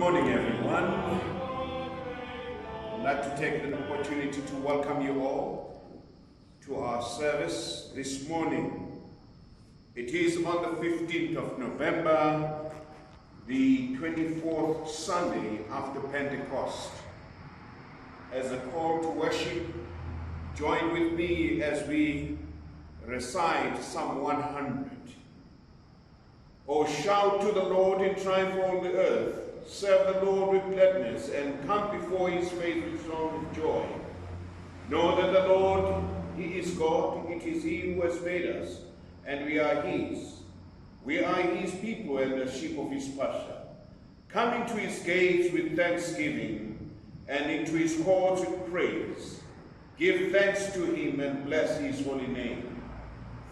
morning, everyone. I'd like to take the opportunity to welcome you all to our service this morning. It is on the 15th of November, the 24th Sunday after Pentecost. As a call to worship, join with me as we recite Psalm 100. Oh, shout to the Lord in triumph all the earth. Serve the Lord with gladness and come before his face with songs of joy. Know that the Lord, he is God. It is he who has made us, and we are his. We are his people and the sheep of his pasture. Come into his gates with thanksgiving and into his courts with praise. Give thanks to him and bless his holy name.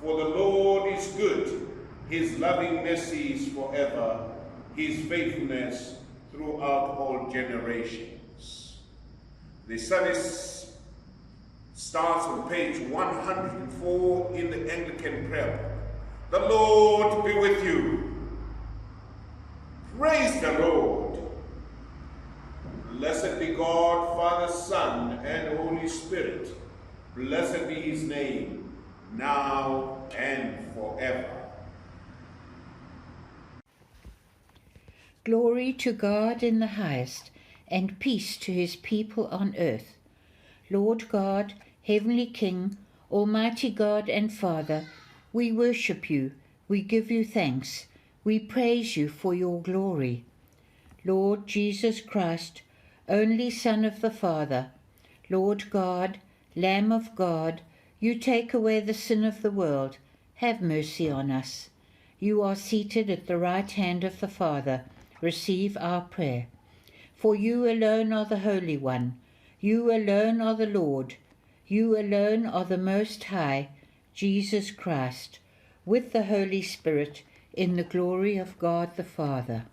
For the Lord is good. His loving mercy is forever, his faithfulness throughout all generations. The service starts on page 104 in the Anglican Prayer Book. The Lord be with you. Praise the Lord. Blessed be God, Father, Son, and Holy Spirit. Blessed be his name, now and forever. Glory to God in the highest, and peace to his people on earth. Lord God, Heavenly King, Almighty God and Father, we worship you, we give you thanks, we praise you for your glory. Lord Jesus Christ, only Son of the Father, Lord God, Lamb of God, you take away the sin of the world, have mercy on us. You are seated at the right hand of the Father. Receive our prayer. For you alone are the Holy One, you alone are the Lord, you alone are the Most High, Jesus Christ, with the Holy Spirit, in the glory of God the Father.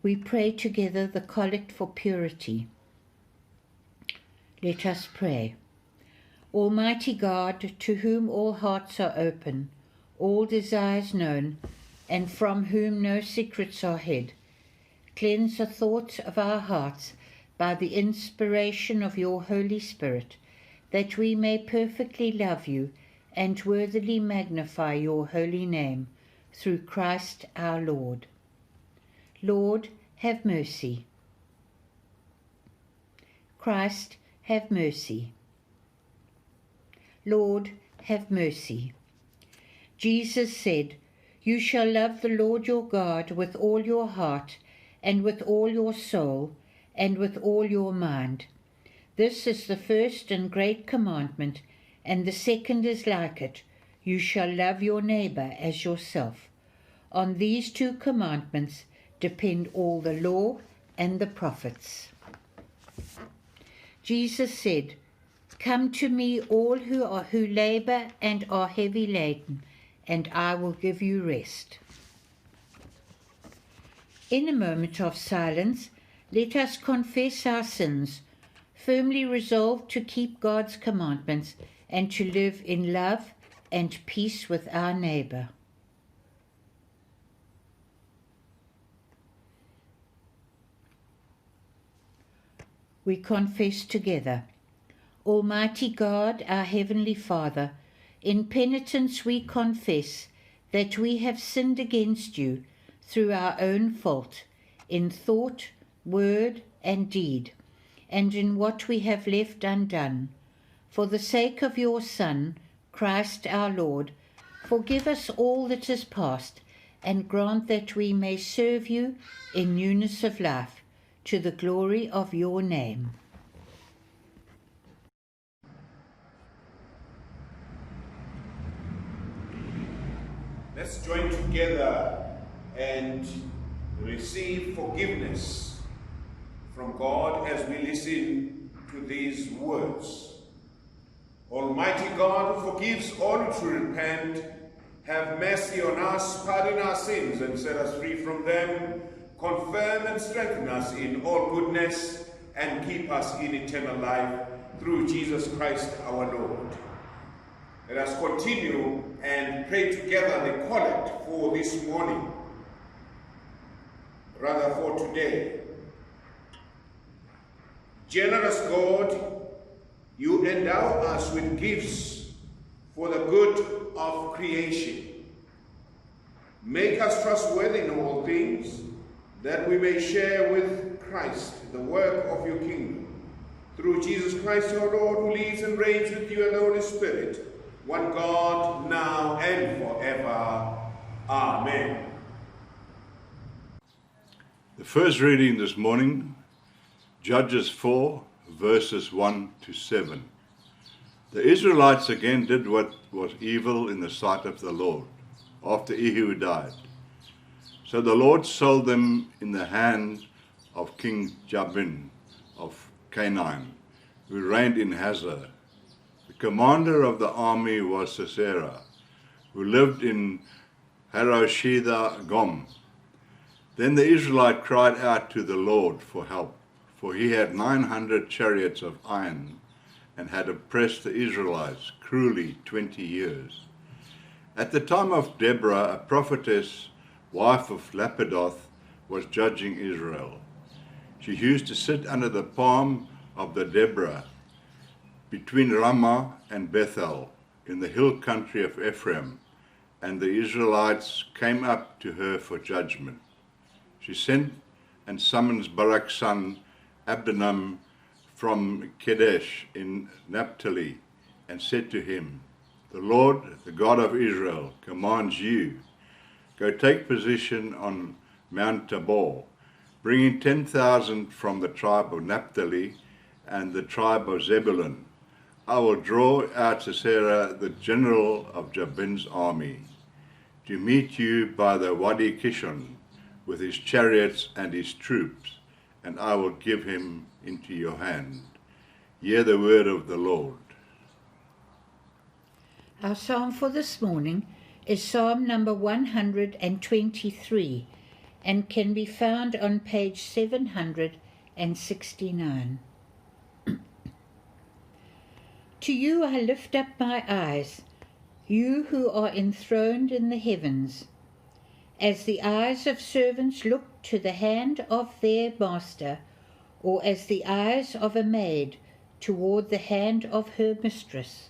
We pray together the Collect for Purity. Let us pray. Almighty God, to whom all hearts are open, all desires known, and from whom no secrets are hid, cleanse the thoughts of our hearts by the inspiration of your Holy Spirit, that we may perfectly love you and worthily magnify your holy name, through Christ our Lord. Lord, have mercy. Christ, have mercy. Lord, have mercy. Jesus said, you shall love the Lord your God with all your heart, and with all your soul, and with all your mind. This is the first and great commandment, and the second is like it. You shall love your neighbor as yourself. On these two commandments depend all the law and the prophets. Jesus said, come to me all who labor and are heavy laden, and I will give you rest. In a moment of silence, let us confess our sins, firmly resolved to keep God's commandments and to live in love and peace with our neighbor. We confess together. Almighty God, our Heavenly Father, in penitence we confess that we have sinned against you through our own fault, in thought, word, and deed, and in what we have left undone. For the sake of your Son, Christ our Lord, forgive us all that is past, and grant that we may serve you in newness of life, to the glory of your name. Let's join together and receive forgiveness from God as we listen to these words. Almighty God, who forgives all who repent, have mercy on us, pardon our sins, and set us free from them, confirm and strengthen us in all goodness, and keep us in eternal life, through Jesus Christ our Lord. Let us continue and pray together the collect for this morning. rather for today. Generous God, you endow us with gifts for the good of creation. Make us trustworthy in all things, that we may share with Christ the work of your kingdom. Through Jesus Christ our Lord, who lives and reigns with you and the Holy Spirit, one God, now and forever. Amen. The first reading this morning, Judges 4, verses 1 to 7. The Israelites again did what was evil in the sight of the Lord, after Ehud died. So the Lord sold them in the hand of King Jabin of Canaan, who reigned in Hazor. The commander of the army was Sisera, who lived in Harosheth Gom. Then the Israelite cried out to the Lord for help, for he had 900 chariots of iron, and had oppressed the Israelites cruelly 20 years. At the time of Deborah, a prophetess, wife of Lapidoth, was judging Israel. She used to sit under the palm of the Deborah, between Ramah and Bethel, in the hill country of Ephraim, and the Israelites came up to her for judgment. She sent and summoned Barak's son Abinadab from Kedesh in Naphtali, and said to him, "The Lord, the God of Israel, commands you, go take position on Mount Tabor, bringing 10,000 from the tribe of Naphtali and the tribe of Zebulun. I will draw out Sisera, the general of Jabin's army, to meet you by the Wadi Kishon with his chariots and his troops, and I will give him into your hand. Hear the word of the Lord." Our psalm for this morning is Psalm number 123 and can be found on page 769. To you I lift up my eyes, you who are enthroned in the heavens. As the eyes of servants look to the hand of their master, or as the eyes of a maid toward the hand of her mistress,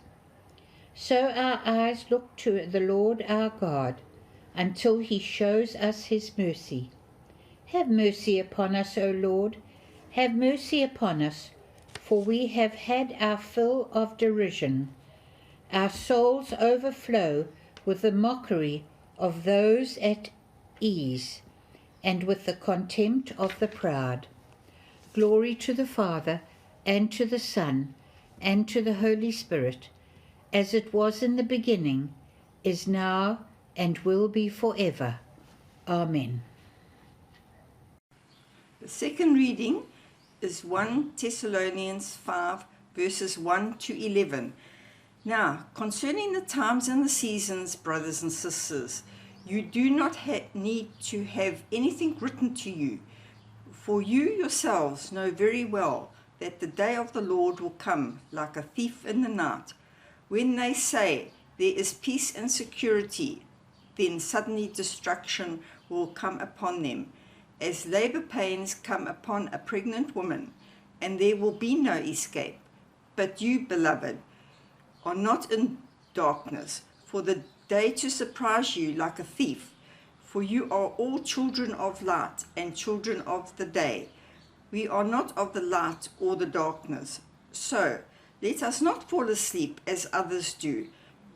so our eyes look to the Lord our God, until he shows us his mercy. Have mercy upon us, O Lord, have mercy upon us, for we have had our fill of derision. Our souls overflow with the mockery of those at ease, and with the contempt of the proud. Glory to the Father, and to the Son, and to the Holy Spirit, as it was in the beginning, is now, and will be forever. Amen. The second reading is 1 Thessalonians 5, verses 1 to 11. Now, concerning the times and the seasons, brothers and sisters, you do not need to have anything written to you, for you yourselves know very well that the day of the Lord will come like a thief in the night. When they say there is peace and security, then suddenly destruction will come upon them, as labor pains come upon a pregnant woman, and there will be no escape. But you, beloved, are not in darkness, for the day to surprise you like a thief. For you are all children of light and children of the day. We are not of the light or the darkness. So let us not fall asleep as others do,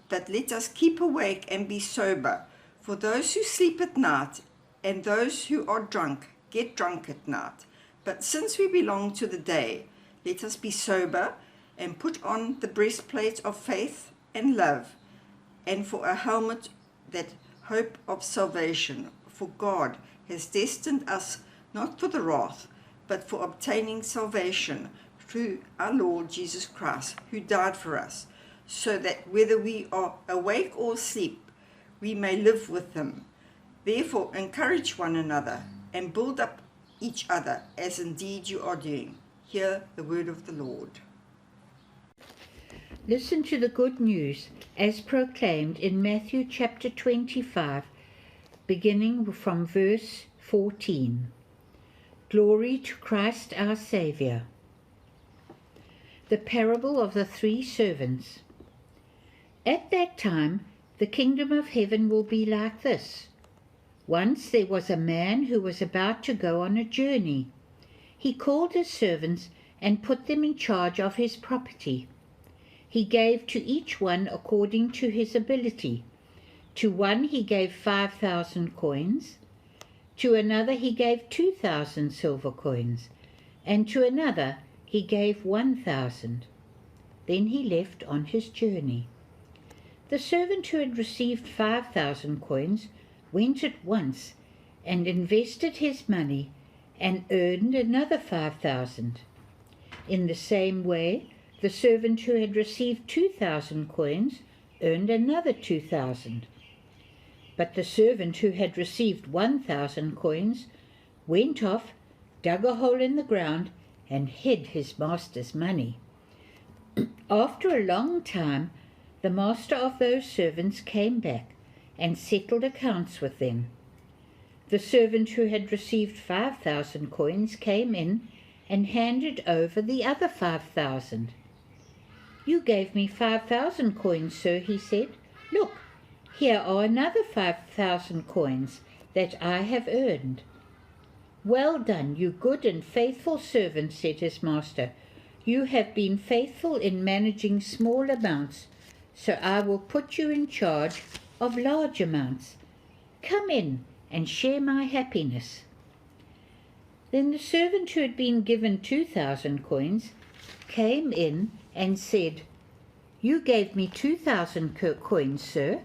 but let us keep awake and be sober. For those who sleep at night and those who are drunk get drunk at night. But since we belong to the day, let us be sober and put on the breastplate of faith and love, and for a helmet that hope of salvation. For God has destined us not for the wrath, but for obtaining salvation through our Lord Jesus Christ, who died for us, so that whether we are awake or asleep, we may live with him. Therefore encourage one another and build up each other, as indeed you are doing. Hear the word of the Lord. Listen to the good news as proclaimed in Matthew chapter 25, beginning from verse 14. Glory to Christ our Saviour. The parable of the 3 servants. At that time, the kingdom of heaven will be like this. Once there was a man who was about to go on a journey. He called his servants and put them in charge of his property. He gave to each one according to his ability. To one he gave 5,000 coins, to another he gave 2,000 silver coins, and to another he gave 1,000. Then he left on his journey. The servant who had received 5,000 coins went at once and invested his money and earned another 5,000. In the same way, the servant who had received 2,000 coins earned another 2,000. But the servant who had received 1,000 coins went off, dug a hole in the ground, and hid his master's money. After a long time, the master of those servants came back and settled accounts with them. The servant who had received 5,000 coins came in and handed over the other 5,000. "You gave me 5,000 coins, sir," he said. "Look, here are another 5,000 coins that I have earned." "Well done, you good and faithful servant," said his master. "You have been faithful in managing small amounts, so I will put you in charge of large amounts. Come in and share my happiness." Then the servant who had been given 2,000 coins came in and said, "You gave me 2,000 coins, sir.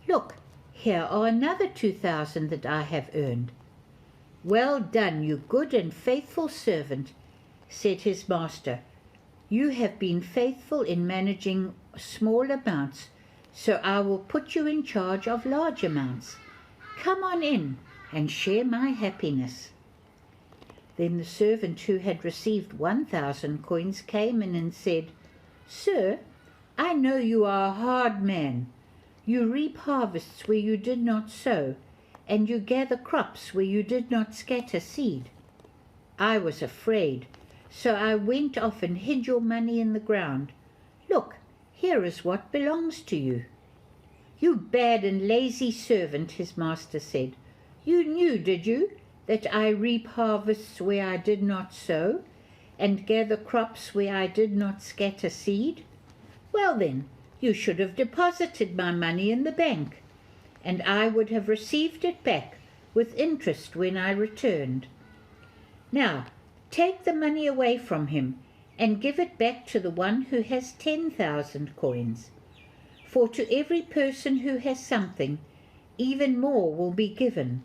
Look, here are another 2,000 that I have earned." "Well done, you good and faithful servant," said his master. "You have been faithful in managing small amounts, so I will put you in charge of large amounts. Come on in and share my happiness." Then the servant who had received 1,000 coins came in and said, "Sir, I know you are a hard man. You reap harvests where you did not sow, and you gather crops where you did not scatter seed. I was afraid, so I went off and hid your money in the ground. Look, here is what belongs to you." "You bad and lazy servant," his master said. "You knew, did you, that I reap harvests where I did not sow, and gather crops where I did not scatter seed? Well then, you should have deposited my money in the bank, and I would have received it back with interest when I returned. Now, take the money away from him, and give it back to the one who has 10,000 coins. For to every person who has something, even more will be given,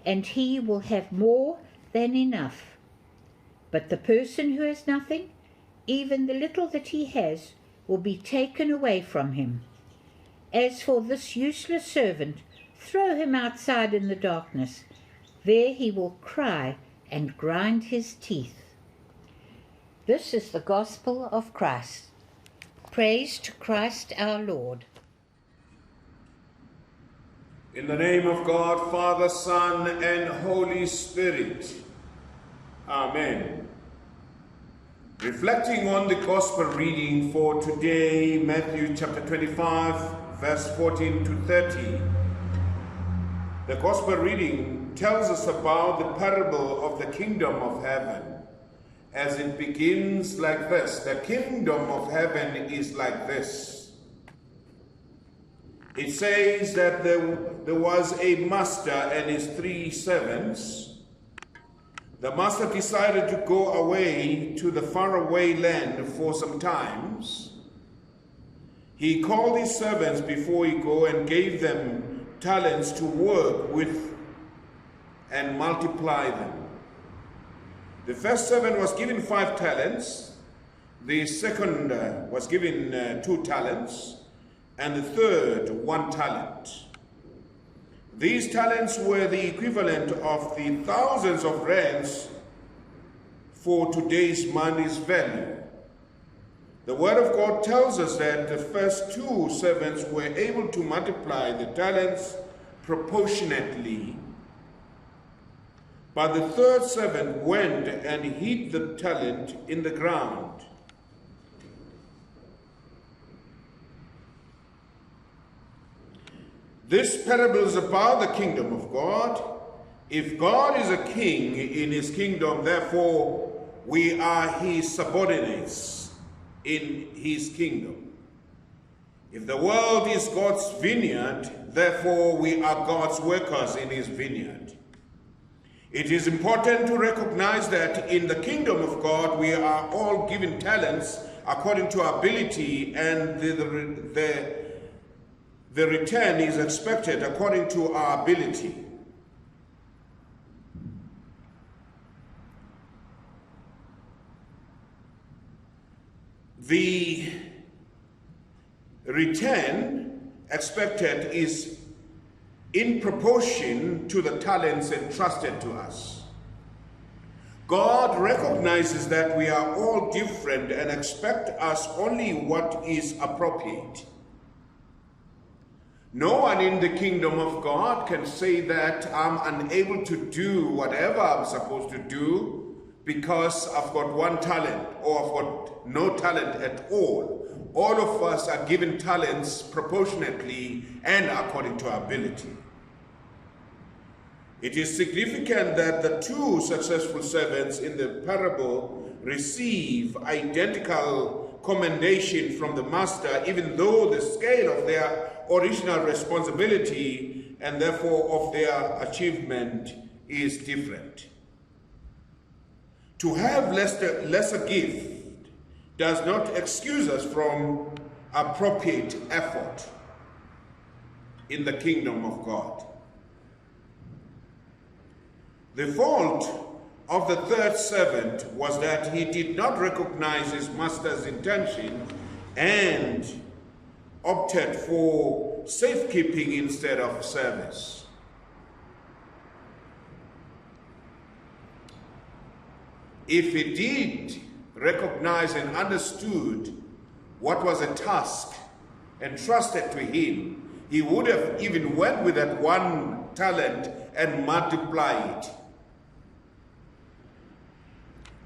and he will have more than enough. But the person who has nothing, even the little that he has, will be taken away from him. As for this useless servant, throw him outside in the darkness. There he will cry and grind his teeth." This is the gospel of Christ. Praise to Christ our Lord. In the name of God, Father, Son, and Holy Spirit. Amen. Reflecting on the gospel reading for today, Matthew chapter 25, verse 14 to 30. The gospel reading tells us about the parable of the kingdom of heaven, as it begins like this: "The kingdom of heaven is like this." It says that there was a master and his 3 servants. The master decided to go away to the faraway land for some times. He called his servants before he go and gave them talents to work with and multiply them. The first servant was given 5 talents, the second was given 2 talents, and the third 1 talent. These talents were the equivalent of the thousands of rands for today's money's value. The Word of God tells us that the first 2 servants were able to multiply the talents proportionately. But the third servant went and hid the talent in the ground. This parable is about the kingdom of God. If God is a king in his kingdom, therefore we are his subordinates in his kingdom. If the world is God's vineyard, therefore we are God's workers in his vineyard. It is important to recognize that in the kingdom of God, we are all given talents according to our ability, and the return is expected according to our ability. The return expected is in proportion to the talents entrusted to us. God recognizes that we are all different and expects us only what is appropriate. No one in the kingdom of God can say that I'm unable to do whatever I'm supposed to do because I've got one talent or I've got no talent at all. All of us are given talents proportionately and according to our ability. It is significant that the two successful servants in the parable receive identical commendation from the master, even though the scale of their original responsibility and therefore of their achievement is different. To have lesser gift does not excuse us from appropriate effort in the kingdom of God. The fault of the third servant was that he did not recognize his master's intention and opted for safekeeping instead of service. If he did recognize and understood what was a task entrusted to him, he would have even went with that one talent and multiplied it.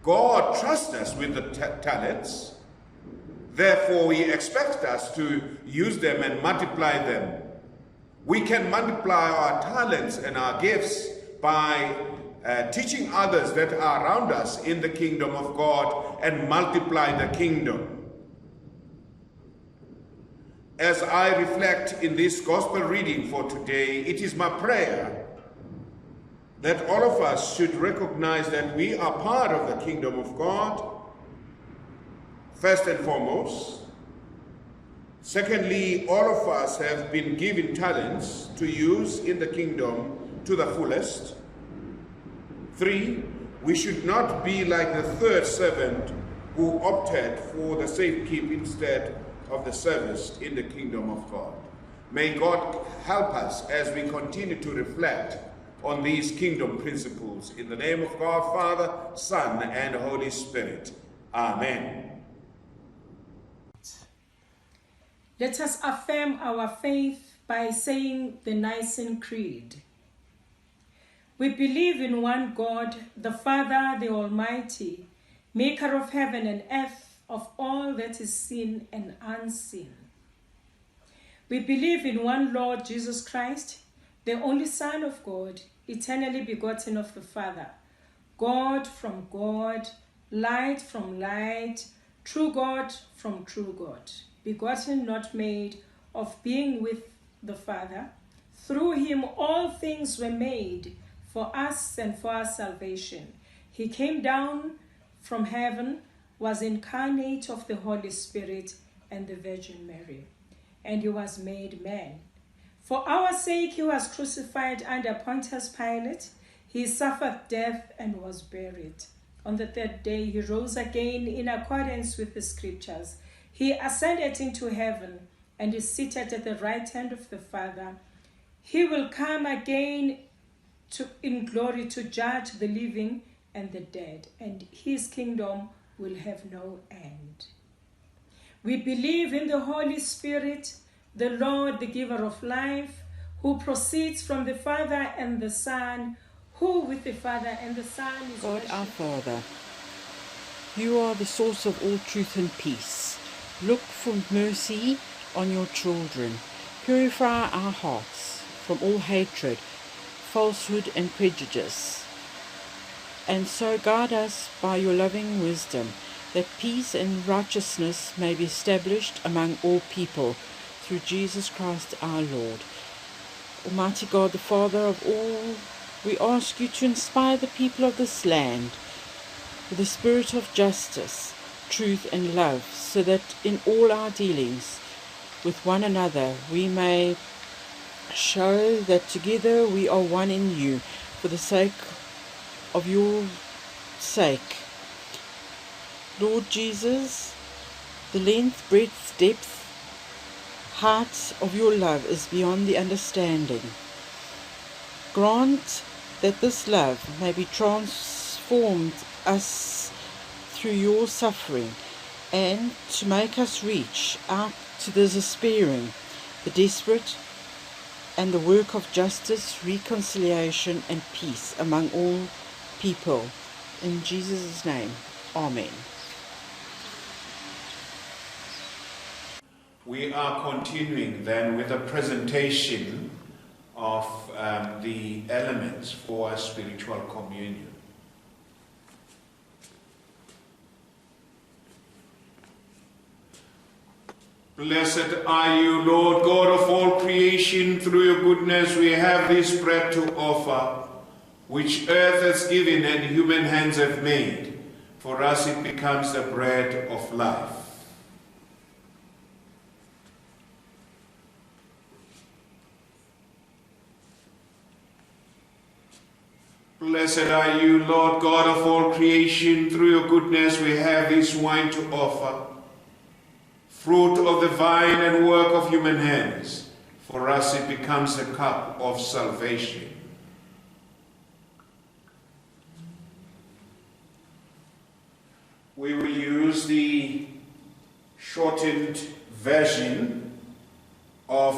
God trusts us with the talents, therefore he expects us to use them and multiply them. We can multiply our talents and our gifts by teaching others that are around us in the kingdom of God and multiply the kingdom. As I reflect in this gospel reading for today, it is my prayer that all of us should recognize that we are part of the kingdom of God, first and foremost. Secondly, all of us have been given talents to use in the kingdom to the fullest. 3, we should not be like the third servant who opted for the safekeep instead of the service in the kingdom of God. May God help us as we continue to reflect on these kingdom principles. In the name of God, Father, Son, and Holy Spirit. Amen. Let us affirm our faith by saying the Nicene Creed. We believe in one God, the Father, the Almighty, maker of heaven and earth, of all that is seen and unseen. We believe in one Lord Jesus Christ, the only Son of God, eternally begotten of the Father, God from God, light from light, true God from true God, begotten, not made, of being with the Father. Through him all things were made, for us and for our salvation. He came down from heaven, was incarnate of the Holy Spirit and the Virgin Mary, and he was made man. For our sake he was crucified under Pontius Pilate. He suffered death and was buried. On the third day he rose again in accordance with the scriptures. He ascended into heaven and is seated at the right hand of the Father. He will come again in glory to judge the living and the dead, and his kingdom will have no end. We believe in the Holy Spirit, the Lord, the giver of life, who proceeds from the Father and the Son, who who with the Father and the Son is God our worshipped. Father, you are the source of all truth and peace. Look for mercy on your children. Purify our hearts from all hatred, falsehood and prejudice. And so guide us by your loving wisdom, that peace and righteousness may be established among all people, through Jesus Christ our Lord. Almighty God, the Father of all, we ask you to inspire the people of this land with the spirit of justice, truth and love, so that in all our dealings with one another we may show that together we are one in you, for the sake of your sake. Lord Jesus, the length, breadth, depth, height of your love is beyond the understanding. Grant that this love may be transformed us through your suffering, and to make us reach out to the despairing, the desperate, and the work of justice, reconciliation, and peace among all people. In Jesus' name, Amen. We are continuing then with a presentation of the elements for a spiritual communion. Blessed are you, Lord God of all creation. Through your goodness we have this bread to offer, which earth has given and human hands have made. For us it becomes the bread of life. Blessed are you, Lord God of all creation. Through your goodness we have this wine to offer, fruit of the vine and work of human hands. For us it becomes the cup of salvation. We will use the shortened version of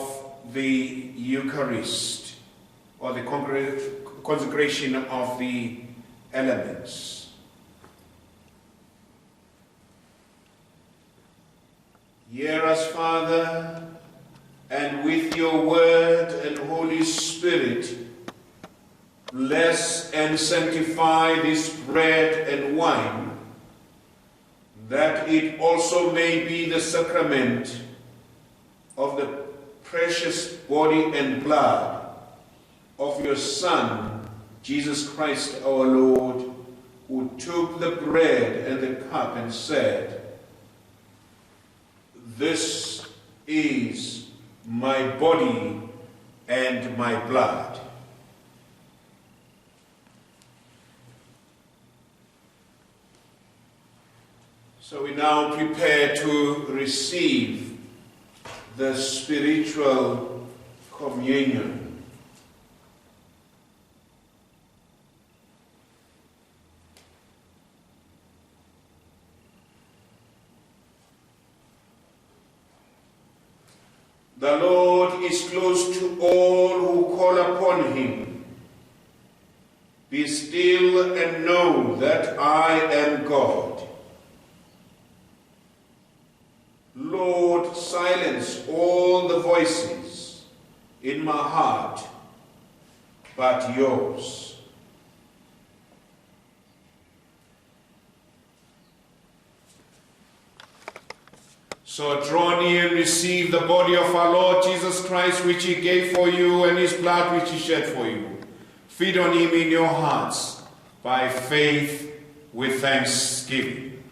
the Eucharist, or the consecration of the elements. Hear us, Father, and with your word and Holy Spirit, bless and sanctify this bread and wine, that it also may be the sacrament of the precious body and blood of your Son, Jesus Christ our Lord, who took the bread and the cup and said, "This is my body and my blood." So we now prepare to receive the spiritual communion. The Lord is close to all who call upon him. Be still and know that I am God. Lord, silence all the voices in my heart but yours. So draw near and receive the body of our Lord Jesus Christ, which he gave for you, and his blood which he shed for you. Feed on him in your hearts by faith with thanksgiving.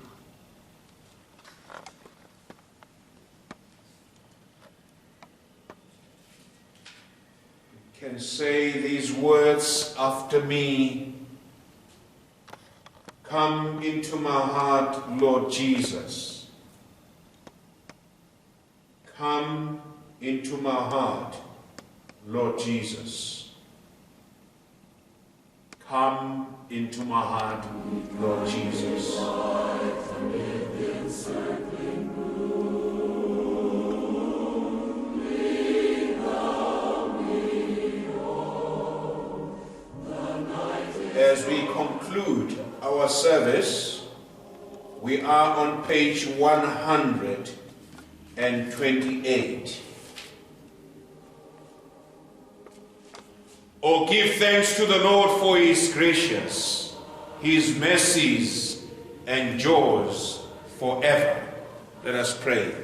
You can say these words after me. Come into my heart, Lord Jesus. Come into my heart, Lord Jesus. Come into my heart, Lord Jesus. The night as we conclude our service, we are on page 128. Oh, give thanks to the Lord, for he is gracious. His mercies endures forever. Let us pray.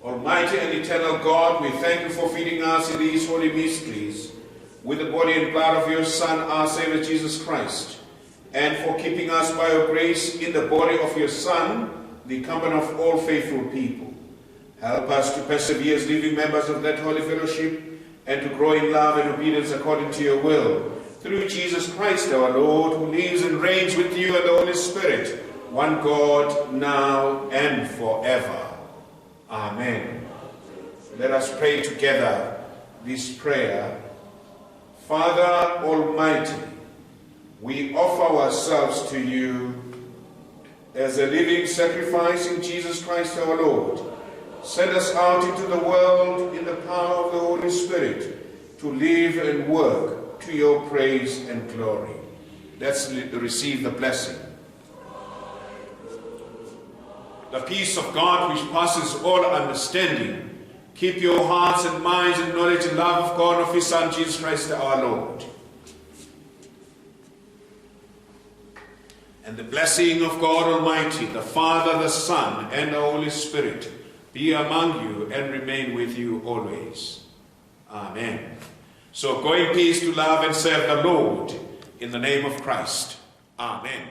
Almighty and eternal God, we thank you for feeding us in these holy mysteries with the body and blood of your Son, our Savior Jesus Christ, and for keeping us by your grace in the body of your Son, the company of all faithful people. Help us to persevere as living members of that holy fellowship and to grow in love and obedience according to your will. Through Jesus Christ our Lord, who lives and reigns with you and the Holy Spirit, one God, now and forever. Amen. Let us pray together this prayer. Father Almighty, we offer ourselves to you as a living sacrifice in Jesus Christ our Lord. Send us out into the world in the power of the Holy Spirit to live and work to your praise and glory. Let's receive the blessing. The peace of God, which passes all understanding, keep your hearts and minds in knowledge and love of God and of his Son, Jesus Christ our Lord. And the blessing of God Almighty, the Father, the Son, and the Holy Spirit be among you and remain with you always. Amen. So go in peace to love and serve the Lord in the name of Christ. Amen.